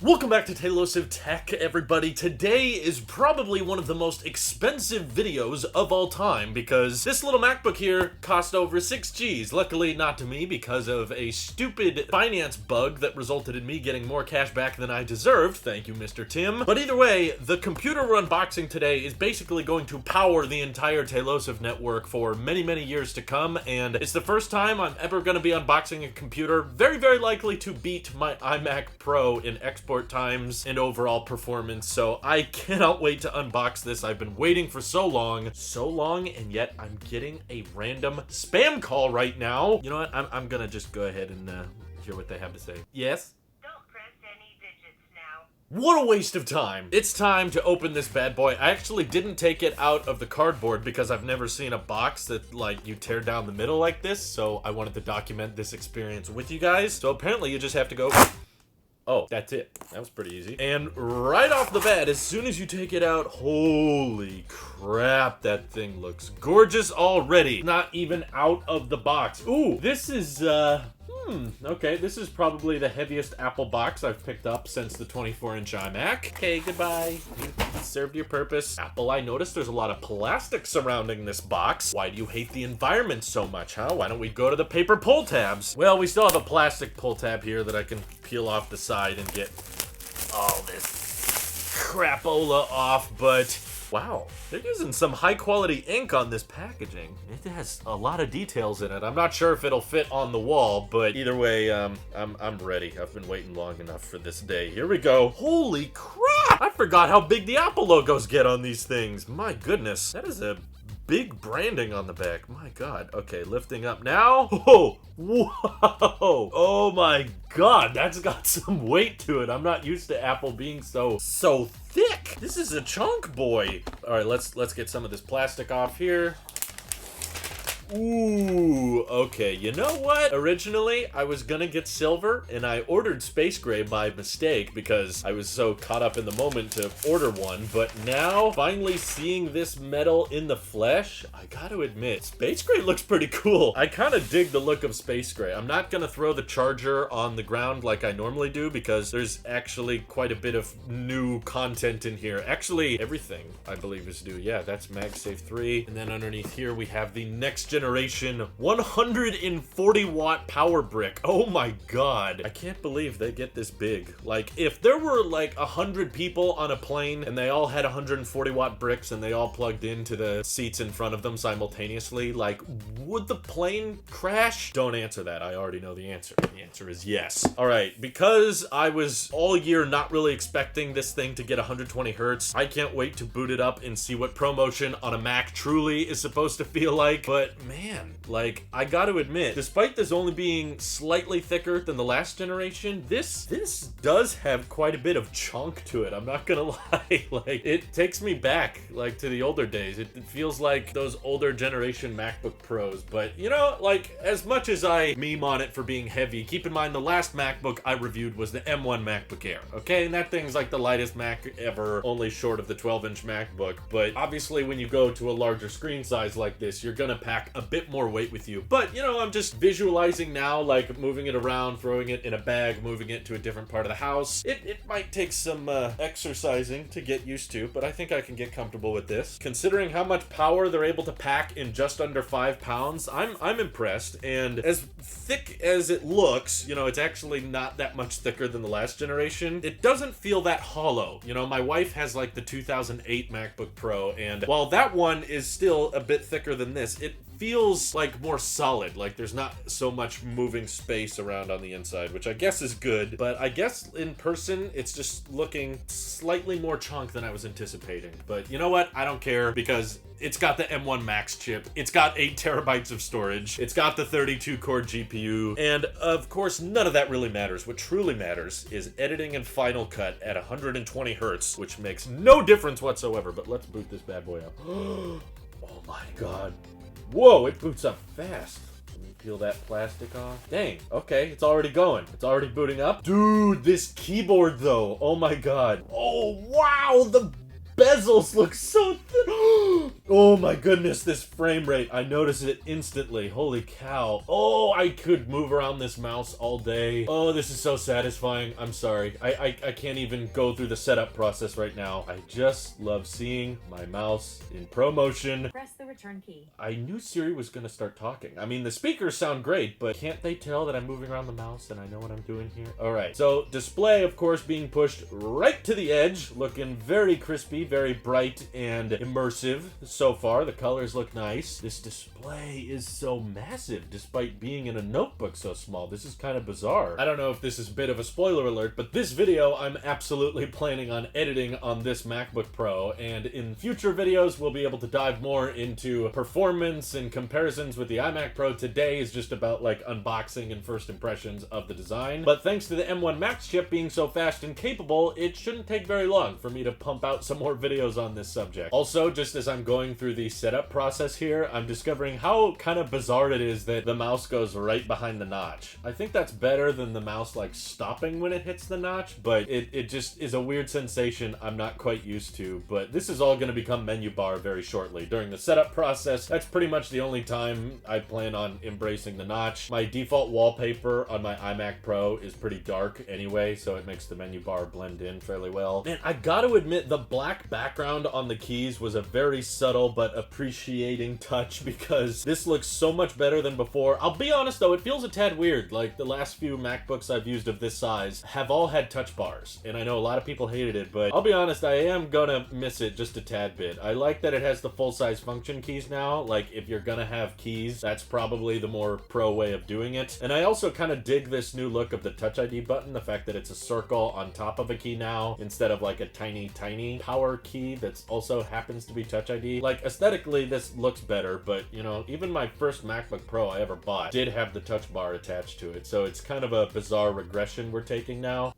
Welcome back to Tailosive Tech, everybody. Today is probably one of the most expensive videos of all time because this little MacBook here cost over 6 G's. Luckily not to me because of a stupid finance bug that resulted in me getting more cash back than I deserved. Thank you, Mr. Tim. But either way, the computer we're unboxing today is basically going to power the entire Tailosive network for many, many years to come, and it's the first time I'm ever going to be unboxing a computer very, very likely to beat my iMac Pro in export times and overall performance, so I cannot wait to unbox this. I've been waiting for so long, and yet I'm getting a random spam call right now. You know what? I'm gonna just go ahead and hear what they have to say. Yes? Don't press any digits now. What a waste of time. It's time to open this bad boy. I actually didn't take it out of the cardboard because I've never seen a box that, like, you tear down the middle like this, so I wanted to document this experience with you guys. So apparently you just have to go... Oh, that's it. That was pretty easy. And right off the bat, as soon as you take it out, holy crap, that thing looks gorgeous already. Not even out of the box. Ooh, this is, okay, this is probably the heaviest Apple box I've picked up since the 24-inch iMac. Okay, goodbye. You served your purpose. Apple, I noticed there's a lot of plastic surrounding this box. Why do you hate the environment so much, huh? Why don't we go to the paper pull tabs? Well, we still have a plastic pull tab here that I can peel off the side and get all this crapola off, but wow, they're using some high-quality ink on this packaging. It has a lot of details in it. I'm not sure if it'll fit on the wall, but either way, I'm ready. I've been waiting long enough for this day. Here we go. Holy crap! I forgot how big the Apple logos get on these things. My goodness, that is a big branding on the back. My God. Okay, lifting up now. Oh, whoa. Oh my God, that's got some weight to it. I'm not used to Apple being so thick. This is a chunk boy. All right, let's get some of this plastic off here. Ooh, okay, you know what? Originally, I was gonna get silver, and I ordered space gray by mistake because I was so caught up in the moment to order one, but now, finally seeing this metal in the flesh, I gotta admit, space gray looks pretty cool. I kinda dig the look of space gray. I'm not gonna throw the charger on the ground like I normally do because there's actually quite a bit of new content in here. Actually, everything, I believe, is new. Yeah, that's Magsafe 3, and then underneath here, we have the next generation 140 watt power brick. Oh my God. I can't believe they get this big. Like, if there were like 100 people on a plane and they all had 140 watt bricks and they all plugged into the seats in front of them simultaneously, like, would the plane crash? Don't answer that. I already know the answer. The answer is yes. All right, because I was all year not really expecting this thing to get 120 hertz, I can't wait to boot it up and see what ProMotion on a Mac truly is supposed to feel like. But man, like, I gotta admit, despite this only being slightly thicker than the last generation, this does have quite a bit of chunk to it. I'm not gonna lie. Like, it takes me back, like, to the older days. It feels like those older generation MacBook Pros. But, you know, like, as much as I meme on it for being heavy, keep in mind the last MacBook I reviewed was the M1 MacBook Air, okay? And that thing's like the lightest Mac ever, only short of the 12-inch MacBook. But obviously, when you go to a larger screen size like this, you're gonna pack a bit more weight with you. But, you know, I'm just visualizing now, like, moving it around, throwing it in a bag, moving it to a different part of the house. It might take some exercising to get used to, but I think I can get comfortable with this. Considering how much power they're able to pack in just under 5 pounds, I'm impressed. And as thick as it looks, you know, it's actually not that much thicker than the last generation. It doesn't feel that hollow. You know, my wife has, like, the 2008 MacBook Pro, and while that one is still a bit thicker than this, it feels like more solid. Like, there's not so much moving space around on the inside, which I guess is good, but I guess in person it's just looking slightly more chunk than I was anticipating. But you know what? I don't care because it's got the M1 Max chip, it's got 8 terabytes of storage, it's got the 32-core GPU, and of course none of that really matters. What truly matters is editing in Final Cut at 120 hertz, which makes no difference whatsoever. But let's boot this bad boy up. Oh my God. Whoa, it boots up fast. Let me peel that plastic off. Dang, okay, it's already going. It's already booting up. Dude, this keyboard though, oh my God. Oh, wow, the bezels look so thin. Oh my goodness, this frame rate. I notice it instantly. Holy cow. Oh, I could move around this mouse all day. Oh, this is so satisfying. I'm sorry. I can't even go through the setup process right now. I just love seeing my mouse in ProMotion. Press the return key. I knew Siri was gonna start talking. I mean, the speakers sound great, but can't they tell that I'm moving around the mouse and I know what I'm doing here? All right, so display, of course, being pushed right to the edge, looking very crispy, very bright and immersive. So far, the colors look nice. This display is so massive, despite being in a notebook so small. This is kind of bizarre. I don't know if this is a bit of a spoiler alert, but this video, I'm absolutely planning on editing on this MacBook Pro, and in future videos, we'll be able to dive more into performance and comparisons with the iMac Pro. Today is just about like unboxing and first impressions of the design. But thanks to the M1 Max chip being so fast and capable, it shouldn't take very long for me to pump out some more videos on this subject. Also, just as I'm going through the setup process here, I'm discovering how kind of bizarre it is that the mouse goes right behind the notch. I think that's better than the mouse like stopping when it hits the notch, but it just is a weird sensation I'm not quite used to. But this is all going to become menu bar very shortly. During the setup process, that's pretty much the only time I plan on embracing the notch. My default wallpaper on my iMac Pro is pretty dark anyway, so it makes the menu bar blend in fairly well. Man, I gotta admit, the black background on the keys was a very subtle but appreciating touch, because this looks so much better than before. I'll be honest though, it feels a tad weird. Like, the last few MacBooks I've used of this size have all had touch bars, and I know a lot of people hated it, but I'll be honest, I am gonna miss it just a tad bit. I like that it has the full-size function keys now. Like, if you're gonna have keys, that's probably the more pro way of doing it. And I also kind of dig this new look of the Touch ID button, the fact that it's a circle on top of a key now, instead of like a tiny power key that's also happens to be Touch ID. Like, aesthetically, this looks better, but, you know, even my first MacBook Pro I ever bought did have the touch bar attached to it, so it's kind of a bizarre regression we're taking now.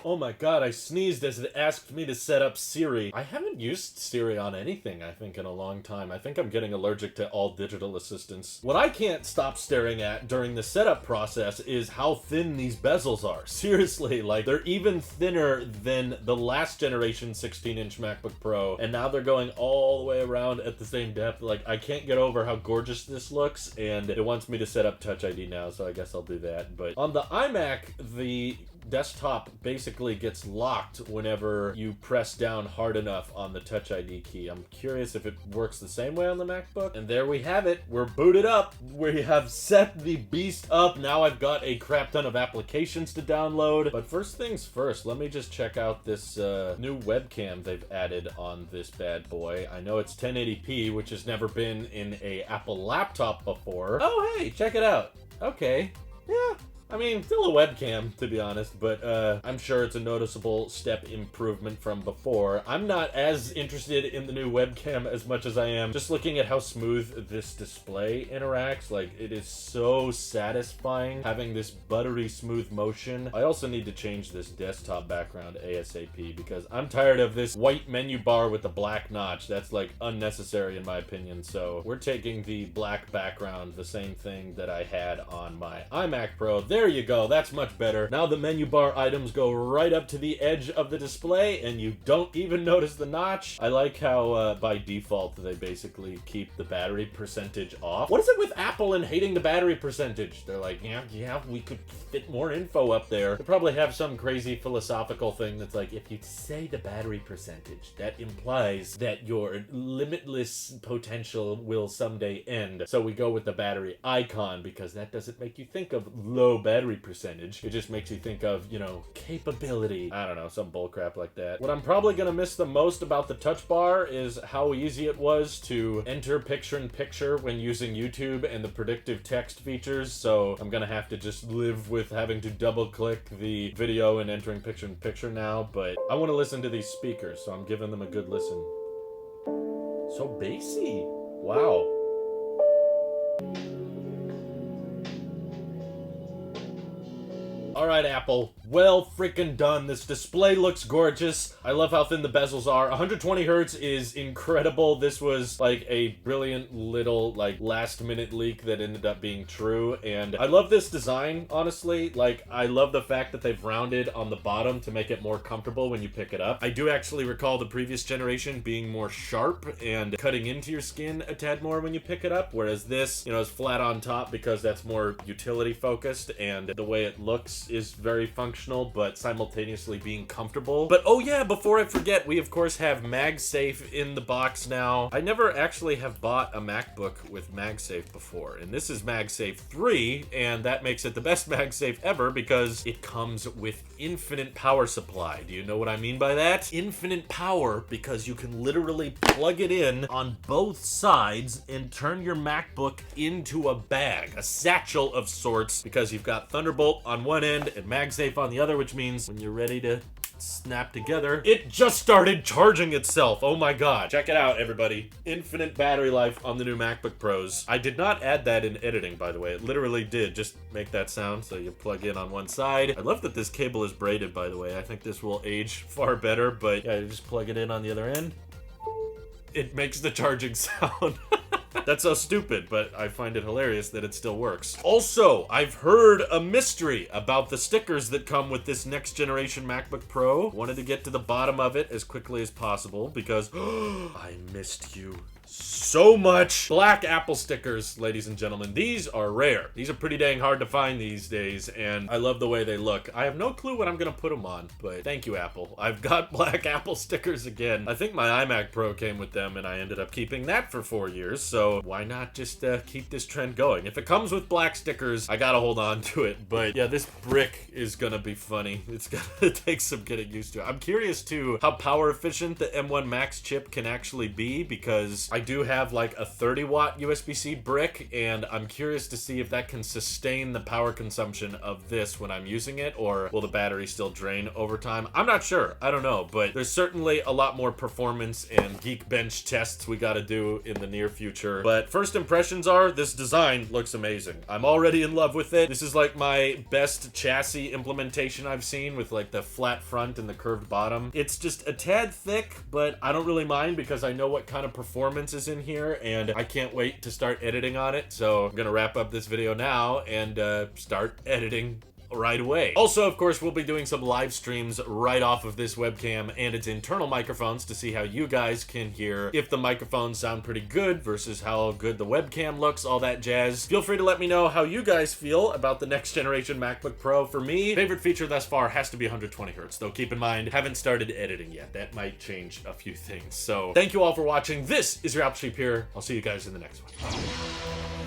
Oh my god, I sneezed as it asked me to set up Siri. I haven't used Siri on anything, I think, in a long time. I think I'm getting allergic to all digital assistants. What I can't stop staring at during the setup process is how thin these bezels are. Seriously, like, they're even thinner than the last generation 16-inch MacBook Pro, and now they're going all the way around at the same depth. Like, I can't get over how gorgeous this looks, and it wants me to set up Touch ID now, so I guess I'll do that. But on the iMac, the desktop basically gets locked whenever you press down hard enough on the Touch ID key. I'm curious if it works the same way on the MacBook. And there we have it. We're booted up. We have set the beast up. Now I've got a crap ton of applications to download. But first things first, let me just check out this new webcam they've added on this bad boy. I know it's 1080p, which has never been in a Apple laptop before. Oh, hey, check it out. Okay. Yeah. I mean, still a webcam, to be honest, but I'm sure it's a noticeable step improvement from before. I'm not as interested in the new webcam as much as I am just looking at how smooth this display interacts. Like, it is so satisfying having this buttery smooth motion. I also need to change this desktop background ASAP, because I'm tired of this white menu bar with the black notch. That's, like, unnecessary in my opinion. So we're taking the black background, the same thing that I had on my iMac Pro. There you go, that's much better. Now the menu bar items go right up to the edge of the display, and you don't even notice the notch. I like how, by default, they basically keep the battery percentage off. What is it with Apple and hating the battery percentage? They're like, yeah, we could fit more info up there. They probably have some crazy philosophical thing that's like, if you say the battery percentage, that implies that your limitless potential will someday end. So we go with the battery icon, because that doesn't make you think of low battery percentage. It just makes you think of, you know, capability. I don't know, some bullcrap like that. What I'm probably gonna miss the most about the touch bar is how easy it was to enter picture-in-picture when using YouTube and the predictive text features, so I'm gonna have to just live with having to double-click the video and entering picture-in-picture now, but I want to listen to these speakers, so I'm giving them a good listen. So bassy. Wow. All right, Apple. Well freaking done. This display looks gorgeous. I love how thin the bezels are. 120 hertz is incredible. This was like a brilliant little like last minute leak that ended up being true. And I love this design, honestly. Like, I love the fact that they've rounded on the bottom to make it more comfortable when you pick it up. I do actually recall the previous generation being more sharp and cutting into your skin a tad more when you pick it up. Whereas this, you know, is flat on top because that's more utility focused, and the way it looks is very functional but simultaneously being comfortable. But oh yeah, before I forget, we of course have Magsafe in the box now. I never actually have bought a MacBook with Magsafe before, and this is Magsafe 3, and that makes it the best Magsafe ever because it comes with infinite power supply. Do you know what I mean by that? Infinite power because you can literally plug it in on both sides and turn your MacBook into a bag, a satchel of sorts, because you've got Thunderbolt on one end and MagSafe on the other, which means when you're ready to snap together, it just started charging itself. Oh my god. Check it out, everybody. Infinite battery life on the new MacBook Pros. I did not add that in editing, by the way. It literally did just make that sound. So you plug in on one side. I love that this cable is braided, by the way. I think this will age far better, but yeah, you just plug it in on the other end. It makes the charging sound. That's so stupid, but I find it hilarious that it still works. Also, I've heard a mystery about the stickers that come with this next generation MacBook Pro. Wanted to get to the bottom of it as quickly as possible because I missed you so much. Black Apple stickers, ladies and gentlemen. These are rare. These are pretty dang hard to find these days, and I love the way they look. I have no clue what I'm gonna put them on, but thank you, Apple. I've got black Apple stickers again. I think my iMac Pro came with them, and I ended up keeping that for 4 years, so why not just keep this trend going? If it comes with black stickers, I gotta hold on to it, but yeah, this brick is gonna be funny. It's gonna take some getting used to. I'm curious, too, how power efficient the M1 Max chip can actually be, because I do have like a 30-watt USB-C brick, and I'm curious to see if that can sustain the power consumption of this when I'm using it, or will the battery still drain over time? I'm not sure. I don't know, but there's certainly a lot more performance and Geekbench tests we gotta do in the near future. But first impressions are, this design looks amazing. I'm already in love with it. This is like my best chassis implementation I've seen, with like the flat front and the curved bottom. It's just a tad thick, but I don't really mind because I know what kind of performance is in here, and I can't wait to start editing on it. So I'm gonna wrap up this video now and start editing right away. Also, of course, we'll be doing some live streams right off of this webcam and its internal microphones to see how you guys can hear if the microphones sound pretty good versus how good the webcam looks, all that jazz. Feel free to let me know how you guys feel about the next generation MacBook Pro. For me, favorite feature thus far has to be 120 hertz, though keep in mind, haven't started editing yet. That might change a few things. So thank you all for watching. This is your Apple Sheep here. I'll see you guys in the next one.